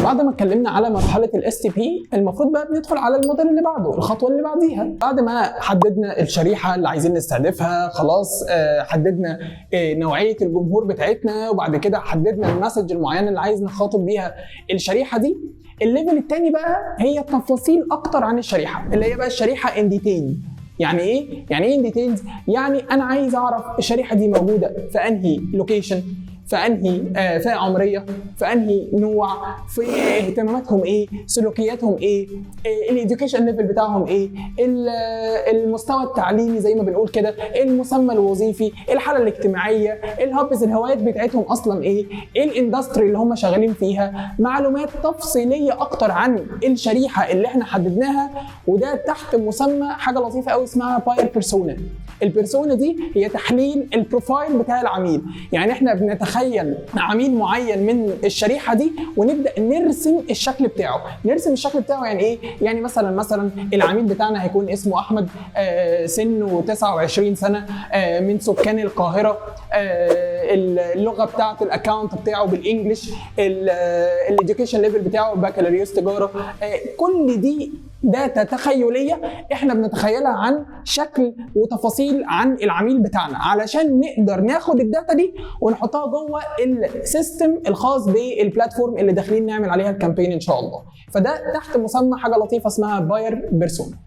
بعد ما اتكلمنا على مرحله الاس تي بي، المفروض بقى بندخل على الموديل اللي بعده، الخطوه اللي بعديها. بعد ما حددنا الشريحه اللي عايزين نستهدفها، خلاص حددنا نوعيه الجمهور بتاعتنا، وبعد كده حددنا المسج المعينه اللي عايز نخاطب بيها الشريحه دي. الليفل الثاني بقى هي التفاصيل اكتر عن الشريحه، اللي هي بقى الشريحه ان ديتيل. يعني ايه؟ يعني ايه ان ديتيلز؟ يعني انا عايز اعرف الشريحه دي موجوده في انهي لوكيشن، في انهي فئه عمريه، في انهي نوع، في اهتماماتهم ايه، سلوكياتهم ايه، الاديوكيشن ليفل بتاعهم ايه، المستوى التعليمي زي ما بنقول كده، المسمى الوظيفي، الحاله الاجتماعيه، الهابز، الهوايات بتاعتهم اصلا ايه الاندستري اللي هم شغالين فيها. معلومات تفصيليه اكتر عن الشريحه اللي احنا حددناها، وده تحت مسمى حاجه لطيفه قوي اسمها باير بيرسونا. البيرسونا دي هي تحليل البروفايل بتاع العميل. يعني احنا بنتخيل عميل معين من الشريحه دي ونبدا نرسم الشكل بتاعه. نرسم الشكل بتاعه يعني ايه؟ يعني مثلا العميل بتاعنا هيكون اسمه احمد، سنه 29 سنه، من سكان القاهره، اللغه بتاعه الاكونت بتاعه بالانجلش، الاديوكيشن ليفل بتاعه بكالوريوس تجاره. كل دي داتا تخيليه احنا بنتخيلها عن شكل وتفاصيل عن العميل بتاعنا، علشان نقدر ناخد الداتا دي ونحطها جوه السيستم الخاص بالبلاتفورم اللي داخلين نعمل عليها الكامبين ان شاء الله. فده تحت مسمى حاجه لطيفه اسمها باير بيرسونا.